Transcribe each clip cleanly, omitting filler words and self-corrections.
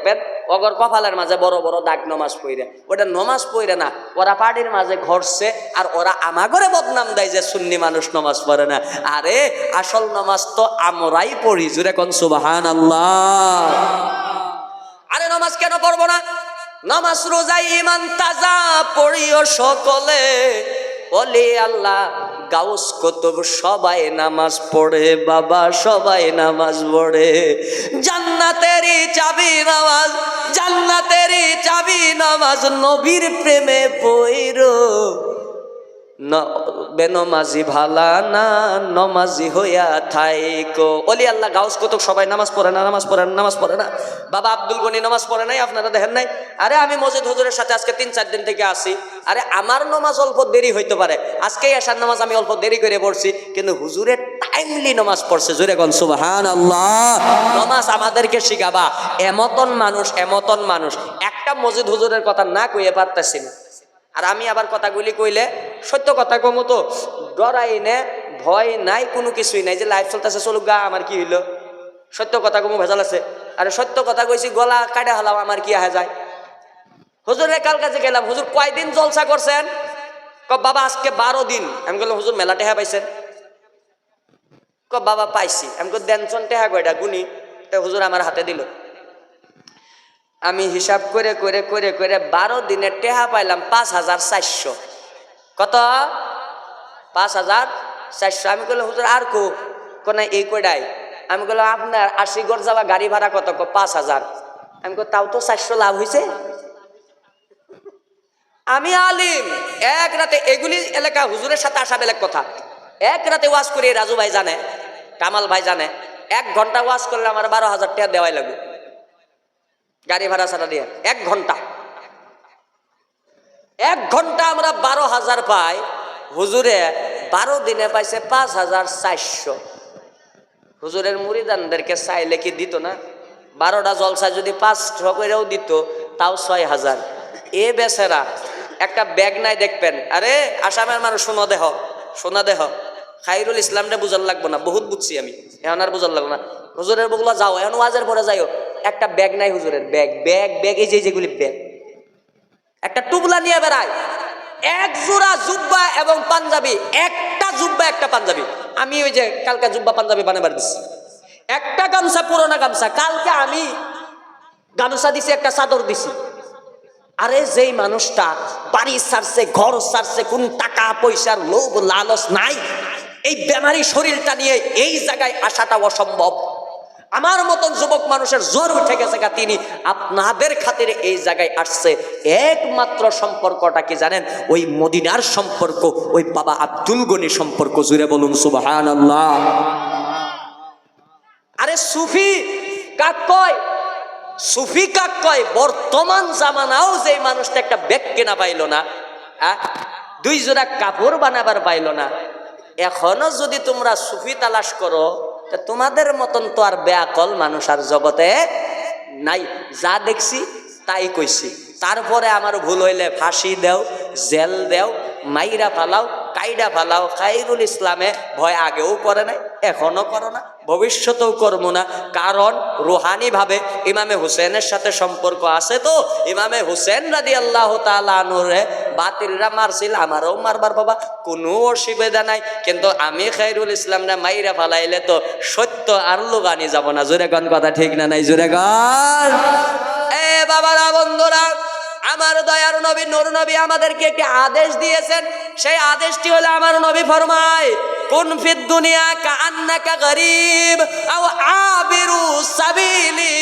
দেখবেন অগর কপালের মাঝে বড় বড় দাগ নমাজ পড়ে, ওটা নমাজ পড়ে না, ওরা পার্টির মাঝে ঘরছে আর ওরা আমাগরে বদনাম দেয় যে সুন্নি মানুষ নমাজ পড়ে না। আরে আসল নমাজ তো আমরাই পড়ি, জুরে কোন সুবহানাল্লাহ। আরে নমাজ কেন পড়বো না? নামাজ রোজা ইমান তাজা পড়িও সকলে, ওলি আল্লাহ গাউস কুতুব সবাই নামাজ পড়ে বাবা, সবাই নামাজ পড়ে। জান্নাতেরই চাবি নামাজ, জান্নাতেরই চাবি নামাজ, নবীর প্রেমে পইরো বেনমাজি ভালা না, নমাজি হইয়া থাইকো। ওলি আল্লাহ গাউস কুতুব সবাই নামাজ পড়ে না, নামাজ পড়ে না, নামাজ পড়ে না। বাবা আব্দুল গনি নামাজ পড়ে নাই, আপনারা দেখেন নাই? আরে আমি মসজিদ হুজুরের সাথে আজকে 3-4 দিন থেকে আসি। আরে আমার নামাজ অল্প দেরি হইতে পারে, আজকেই আসার নামাজ আমি অল্প দেরি করে পড়ছি, কিন্তু হুজুরের টাইমলি নামাজ পড়ছে, জোরে কোন সুবহানাল্লাহ। নামাজ আমাদেরকে শিখাবা। এমতন মানুষ একটা মসজিদ হুজুরের কথা না কইয়ে পারতেছি না। আর আমি আবার কথাগুলি কইলে সত্য কথা কমো তো, ডরাই নে, ভয় নাই, কোনো কিছুই নাই, যে লাইফ চলতেছে চলুক গা, আমার কি হইলো? সত্য কথা কমো ভেজাল আছে? আরে সত্য কথা কইছি, গলা কাটা হলাম, আমার কি আহে যায়? হুজুরের কাল কাছে গেলাম, হুজুর কয়দিন জলসা করছেন? বাবা আজকে 12 দিন। আমি বললাম হুজুর মেলা টেহা পাইছেন? বাবা পাইছি। আমি দেনচন টেহা কয়টা গুনি? হুজুর আমার হাতে দিল। আমি হিসাব করে করে করে করে 12 দিনের টেহা পাইলাম 5400। কত? 5400। আমি বললাম হুজুর আর কোন এই কয়টাই? আমি বললাম আপনার 80 গড় যাওয়া গাড়ি ভাড়া কত? 5000। আমি তাও তো 400 লাভ হয়েছে। আমি আলিম, এক রাতে এগুলি এলাকা হুজুরের সাথে আসা বেলেগ কথা। এক রাতে ওয়াজ করে রাজু ভাই জানে, কামাল ভাই জানে, 1 ঘন্টা ওয়াজ করলে আমার 12,000 টাকা দেওয়াই লাগবে গাড়ি ভাড়া ছাড়া দিয়ে। 1 ঘন্টা, 1 ঘন্টা আমরা 12,000 পাই। হুজুরে 12 দিনে পাইছে 5400। হুজুরের মুরিদানদেরকে চাইলে কি দিত না? 12টা জলসা যদি 500 করেও দিত, তাও 6000। এ বেচারা একটা ব্যাগ নাই দেখবেন। আরে আসামের মানুষ শোনা দেহ খাইরুল ইসলামটা বুঝার লাগবো না, বহুত বুঝছি আমি, এখন আর বুঝার লাগবো না। হুজুরের বগুলা যাও, এখন ওয়াজের পরে যাইও, একটা ব্যাগ নাই হুজুরের, ব্যাগ ব্যাগ ব্যাগ, এই যেগুলি ব্যাগ, একটা টুবলা নিয়ে বেড়ায়, 1 জোড়া জুব্বা এবং পাঞ্জাবি, একটা জুব্বা একটা পাঞ্জাবি। আমি ওই যে কালকে জুব্বা পাঞ্জাবি বানাবার দিচ্ছি, একটা গামছা, পুরোনা গামছা। কালকে আমি গামছা দিছি, একটা চাদর দিছি। আরে যেই মানুষটা বাড়ি ছাড়ছে, ঘর ছাড়ছে, কোন টাকা পয়সার লোভ লালচ নাই, এই বেমারি শরীরটা নিয়ে এই জায়গায় আসাটা অসম্ভব। আমার মতন যুবক মানুষের জোর উঠে গেছে, তিনি আপনাদের খাতিরে এই জায়গায় আসছে। একমাত্র সম্পর্কটা কি জানেন? ওই মদিনার সম্পর্ক, ওই বাবা আব্দুল গনি সম্পর্ক। জুড়ে বলুন সুবহানাল্লাহ। আরে সুফি কাক কয়? সুফি কাক কয়? বর্তমান জামানাও যে মানুষটা একটা ব্যাগ কেনা পাইল না, 2 জোড়া কাপড় বানাবার পাইল না, এখনো যদি তোমরা সুফি তালাশ করো, তোমাদের মতন তো আর বেয়াকল মানুষ আর জগতে নাই। যা দেখছি তাই কইছি। তারপরে আমার ভুল হইলে ফাঁসি দেও, জেল দেও, মাইরা ফালাও, কাইডা ফালাও। খাইরুল ইসলামে ভয় আগেও করে নাই, এখনো করো না, ভবিষ্যতেও করবো না। কারণ রুহানি ভাবে ইমামে হুসেনের সাথে সম্পর্ক আছে। তো ইমামে হুসেন রাদিয়াল্লাহু তাআলা আনহুরে বাতিলরা মারছিল, আমারও মারবার বাবা, কোনো অসুবিধা নাই। কিন্তু আমি খাইরুল ইসলামরা মাইরা ফালাইলে তো সত্য আর লুগানি যাব না। জোরে গান কথা ঠিক না নাই? জোরে গান। এ বাবারা, বন্ধুরা, আমার দয়ার নবী নূর নবী আমাদেরকে একটি আদেশ দিয়েছেন। সেই আদেশটি হলো, আমার নবী ফরমায়, কুন ফিদ দুনিয়া কাআন্নাকা গরীব আও আবিরু সাবিলি।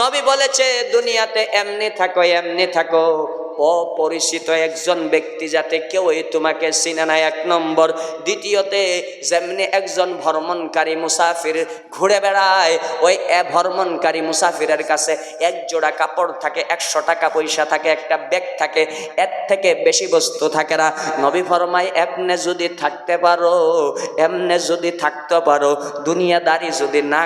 নবী বলেছে, দুনিয়াতে এমনি থাকো, অপরিচিত একজন ব্যক্তি যাতে কেউই তোমাকে চিনে না, 1 নম্বর। দ্বিতীয়তে, যেমনি একজন ভ্রমণকারী মুসাফির ঘুরে বেড়ায়, ওই ভ্রমণকারী মুসাফিরের কাছে 1 জোড়া কাপড় থাকে, 100 টাকা পয়সা থাকে, একটা ব্যাগ থাকে, এর থেকে বেশি বস্তু থাকে না। নবী ফরমায়, এমনে যদি থাকতে পারো, দুনিয়াদারি যদি না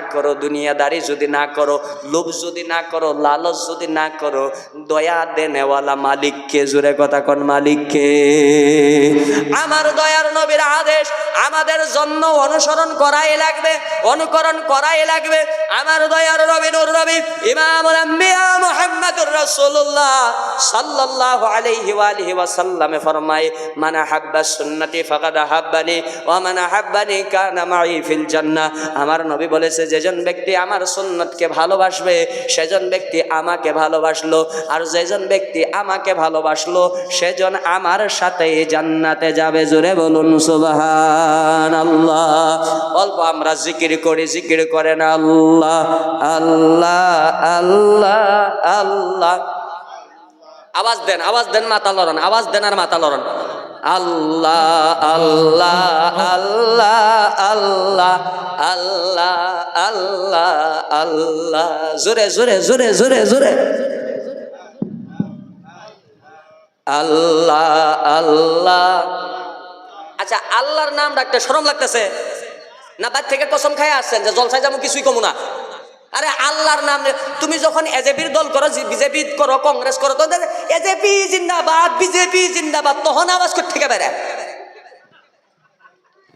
করো, লোভ যদি না করো, লালচ যদি না করো, দয়া দেনেওয়ালা মালিককে, জোরে কথা কোন মালিককে? আমার দয়ার নবীর আদেশ আমাদের জন্য অনুকরণ করাই লাগবে। আমার দয়ার নবী নূর নবী ইমামুল আম্বিয়া রাসূলুল্লাহ সাল্লাল্লাহু আলাইহি ওয়া আলিহি ওয়াসাল্লামে ফরমায়, মান আহাব্বা সুন্নতি ফাকাদ আহাব্বানি ওয়া মান আহাব্বানি কানা মাই ফিল জান্নাহ। আমার নবী বলেছে, যেজন ব্যক্তি আমার সুন্নতকে ভালোবাসবে সেজন ব্যক্তি আমাকে ভালোবাসলো, আর যেজন ব্যক্তি আমাকে ভালোবাসলো সেজন আমার সাথে জান্নাতে যাবে। জোরে বলুন সুবহানাল্লাহ। অল্প আমরা জিকির করি, জিকির করেন আল্লাহ আল্লাহ আল্লাহ আল্লাহ। আওয়াজ দেন, আওয়াজ দেন, মাথা লড়ান, আওয়াজ দেন আর মাথা লড়ান। আল্লাহ আল্লাহ আল্লাহ আল্লাহ আল্লাহ আল্লাহ আল্লাহ। জোরে জোরে জোরে জোরে জোরে আল্লাহ আল্লাহ। আচ্ছা, আল্লাহর নাম রাখতে শরম লাগতেছে না? বাদ থেকে কসম খাই আসছেন যে জলসায় যাবো, কিছুই কমু না। আরে আল্লাহর নাম, তুমি যখন এজেপির দল করো, বিজেপি করো, কংগ্রেস করো, তো এজেপি জিন্দাবাদ, বিজেপি জিন্দাবাদ, তখন আওয়াজ করতে থেকে বেড়ে,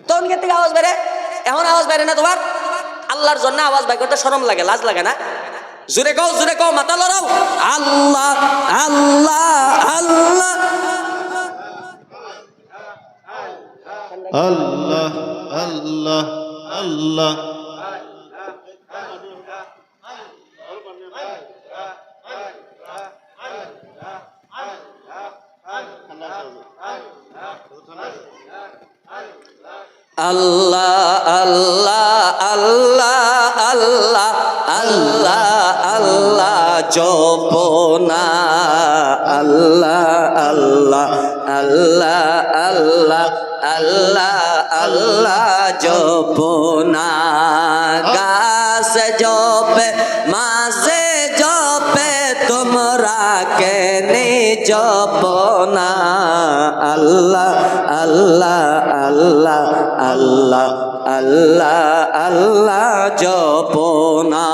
তখন কে থেকে আওয়াজ বেড়ে? এখন আওয়াজ বেড়ে না তোমার? আল্লাহর জন্য আওয়াজ বের করতে শরম লাগে, লাজ লাগে না? জোরে কও, জোরে কও, মাথা লড়াও। আল্লাহ আল্লাহ আল্লাহ আল্লাহ আল্লাহ আল্লাহ। আল্লাহ আল্লাহ আল্লাহ আল্লাহ আল্লাহ আল্লাহ জপনা। আল্লাহ আল্লাহ আল্লাহ আল্লাহ আল্লাহ আল্লাহ জপনা। গাছ জপে, মাঝে জপে, তোমরা কেনে জপনা। আল্লাহ আল্লাহ আল্লাহ আল্লাহ আল্লাহ আল্লাহ জপনা।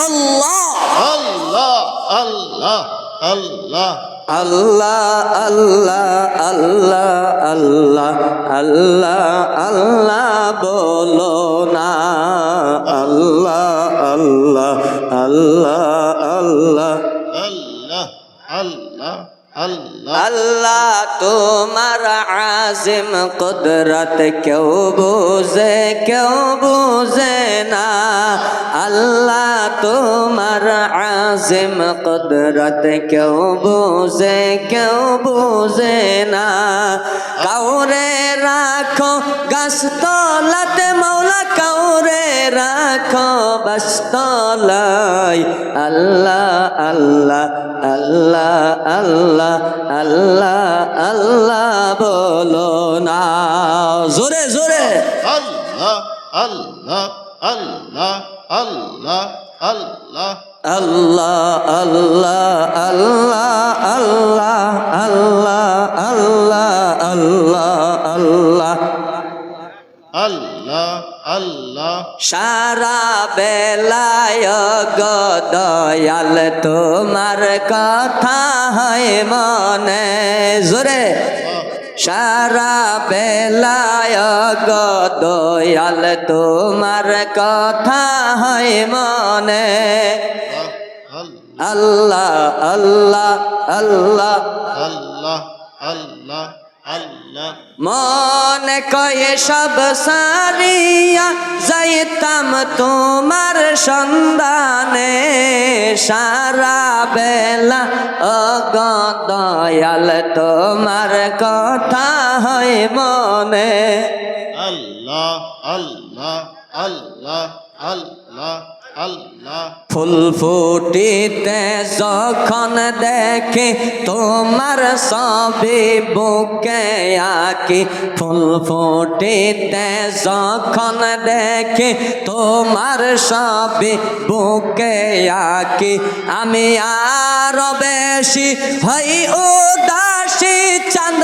আল্লাহ আল্লাহ আল্লাহ আল্লাহ আল্লাহ আল্লাহ আল্লাহ আল্লাহ আল্লাহ আল্লাহ বলো না। আল্লাহ আল্লাহ আল্লাহ আল্লাহ আল্লাহ আল্লাহ আল্লাহ। আল্লাহ তোমার আজিম কুদরত কেউ বুঝে, কেউ বুঝে না। আল্লাহ তোমার আজিম কুদরত কেউ বুঝে, কেউ বুঝে না। কাউরে রাখো গাছতলাতে মৌলা, কাউরে রাখো বাসতলায়। আল্লাহ আল্লাহ আল্লাহ আল্লাহ আল্লাহ আল্লাহ বলো না। জোরে জোরে আল্লাহ আল্লাহ আল্লাহ আল্লাহ আল্লাহ আল্লাহ আল্লাহ আল্লাহ আল্লাহ আল্লাহ আল্লাহ আল্লাহ আল্লাহ আল্লাহ। সারা বেলায় গো দয়াল তোমার কথা হয় মনে। জোরে সারা বেলায় গো দয়াল তোমার কথা হয় মনে। আল্লাহ আল্লাহ আল্লাহ আল্লাহ আল্লাহ আল্লাহ। মনে কয়ে সব সারিয়া যাইতাম তোমার সন্ধানে। সারা বেলা ও গো দয়াল তোমার কথা হয় মনে। আল্লাহ আল্লাহ আল্লাহ আল্লাহ আল্লাহ। ফুল ফুটিতে যখন দেখি তোমার ছবি বুকে আঁকি। ফুল ফুটিতে যখন দেখি তোমার ছবি বুকে আঁকি। আমি আরো বেশি হই উদাসী চাঁদ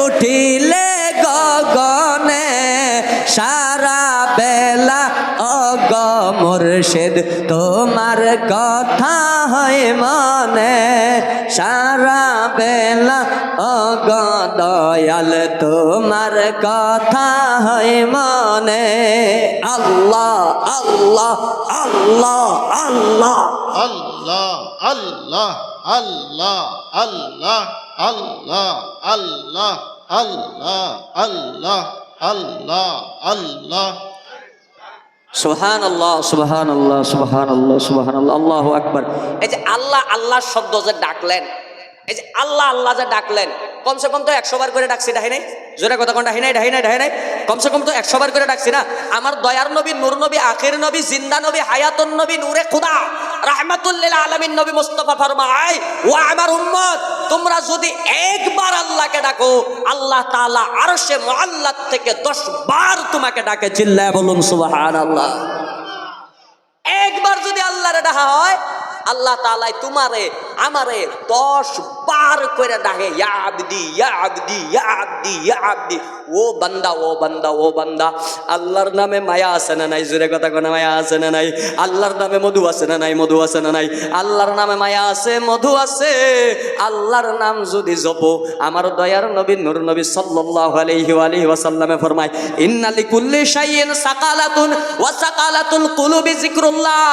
উঠিলে গগনে। সারা বেলা ও গো মুর্শিদ তোমার কথা হয় মনে। সারা বেলা ও গো দয়াল তোমার কথা হয় মনে। আল্লাহ আল্লাহ আল্লাহ আল্লাহ আল্লাহ আল্লাহ আল্লাহ আল্লাহ আল্লাহ আল্লাহ আল্লাহ আল্লাহ আল্লাহ আল্লাহ সুবহানাল্লাহ সুবহানাল্লাহ সুবহানাল্লাহ সুবহানাল্লাহ আল্লাহু আকবার। এই যে আল্লাহ আল্লাহ শব্দ যে ডাকলেন, এই যে আল্লাহ আল্লাহ যে ডাকলেন, কমসে কম তো 100 বার করে ডাকছি, ডাহি নাই? জোরে কথা কোন ডাহি নাই? ডাহি নাই? ডাহি নাই? কমসে কম তো 100 বার করে ডাকছি না? আমার দয়ার নবী, নূর নবী, আখির নবী, জিন্দা নবী, হায়াতুন নবী, নূরে খুদা, রাহমাতুল লিল আলামিন নবী মুস্তাফা ফরমায়, ও আমার উম্মত, তোমরা যদি একবার আল্লাহকে ডাকো, আল্লাহ তাআলা আরশে মুআল্লাত থেকে 10 বার তোমাকে ডাকে। চিল্লায় বলুন সুবহানাল্লাহ। একবার যদি আল্লাহরে ডাকা হয়, আল্লাহ তাআলা তোমারে আমারে 10 বার করে ডাকে, ইয়া আবদি ইয়া আবদি ইয়া আবদি ইয়া আবদি, ও বান্দা ও বান্দা ও বান্দা। আল্লাহর নামে মায়া আছে না নাই? জোরে কথা কোন মায়া আছে না নাই? আল্লাহর নামে মধু আছে না নাই? মধু আছে না নাই? আল্লাহর নামে মায়া আছে, মধু আছে। আল্লাহর নাম যদি জপো, আমার দয়ার নবী নূর নবী সাল্লাল্লাহু আলাইহি ওয়া সাল্লামে ফরমায়, ইন্না লিকুল্লি শাইইন সাকালাতুন ওয়া সাকালাতুল কুলুবি যিকরুল্লাহ।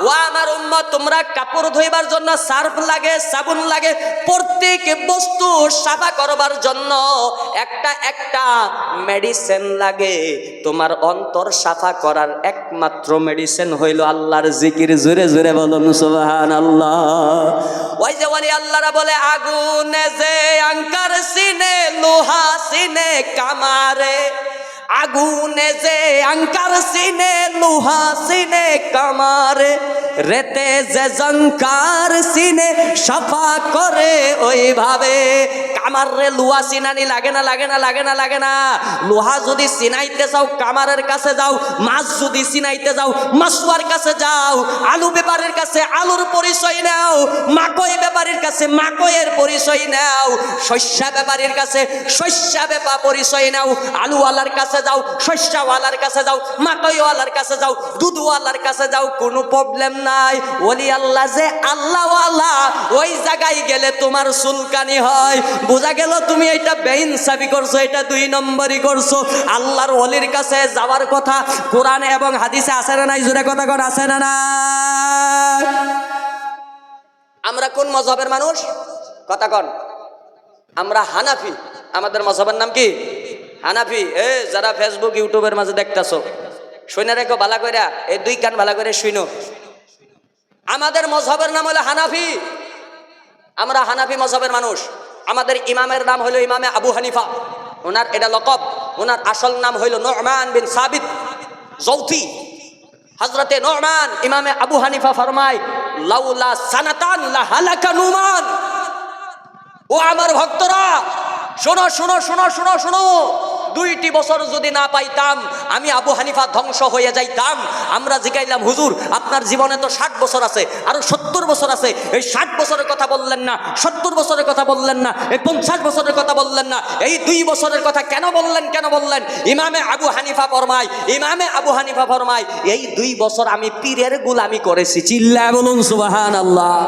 ও আমার উম্মত, তোমরা কাপড় ধোইবার জন্য সার্ফ লাগে, সাবুন লাগে, প্রত্যেক বস্তু সাফা করবার জন্য একটা একটা মেডিসিন লাগে। তোমার অন্তর সাফা করার একমাত্র মেডিসিন হইল আল্লাহর জিকির। জোরে জোরে বলুন সুবহানাল্লাহ। ওই যে ওলি আল্লাহরা বলে, আগুনে যে আঙ্কার সিনে, লোহা সিনে কামারে। আগুনে যে আঙ্কার সিনে, লোহা সিনে কামারে, রেতে যে জঙ্কার সিনে সাফা করে ওইভাবে। কামার রে লোহা সিনানি লাগে না? লাগে না? লাগে না? লাগে না? লোহা যদি সিনাইতে যাও, কামারের কাছে যাও। মাছ যদি সিনাইতে যাও, মাছুয়ার কাছে যাও। আলু ব্যাপারীর কাছে আলুর পরিচয় নাও, মাকই ব্যাপারীর কাছে মাকইয়ের পরিচয় নাও, শস্যা ব্যাপারীর কাছে শস্যা ব্যাপার পরিচয় নাও। আলুওয়ালার কাছে যাও, শস্যওয়ালার কাছে যাও, মাকইওয়ালার কাছে যাও, দুধওয়ালার কাছে যাও, কোনো প্রবলেম নাই। ওলি আল্লাহ যে আল্লাহওয়ালা, ওই জায়গায় গেলে তোমার চুলকানি হয়। বোঝা গেল তুমি এটা বেইনসাফি করছো, এটা 2 নম্বরই করছো। আল্লাহর ওলির কাছে যাওয়ার কথা কোরআনে এবং হাদিসে আছে না নাই? জোরে কথা কন, আছে না না? আমরা কোন মযহবের মানুষ? কথা কন। আমরা হানাফি। আমাদের মযহবের নাম কি? হানাফি। যারা ফেসবুক ইউটিউবের মাঝে দেখতেছো, শুনে রেখো ভালো কইরা, এই 2 কান ভালো করে শুনো। আমাদের মযহবের নাম হলো হানাফি। আমরা হানাফি মযহবের মানুষ। আমাদের ইমামের নাম হলো ইমামে আবু হানিফা। ওনার এটা লকব। ওনার আসল নাম হইল নু'মান বিন সাবিত জৌথি। হযরতে নু'মান ইমামে আবু হানিফা ফরমায়, লাউলা সানাতান লা হালাকা নুমান। ও আমার ভক্তরা, শোনো শোনো শোনো শোনো শোনো, 2টি বছর যদি না পাইতাম, আমি আবু হানিফা ধ্বংস হয়ে যাইতাম। আমরা জিগাইলাম, হুজুর আপনার জীবনে তো 60 বছর আছে, আরো 70 বছর আছে, এই 60 বছরের কথা বললেন না, 70 বছরের কথা বললেন না, এই 50 বছরের কথা বললেন না, এই 2 বছরের কথা কেন বললেন? কেন বললেন? ইমামে আবু হানিফা ফরমায়, ইমামে আবু হানিফা ফরমায়, এই 2 বছর আমি পীরের গোলামি করেছি। চিল্লায় বলুন সুবহানাল্লাহ।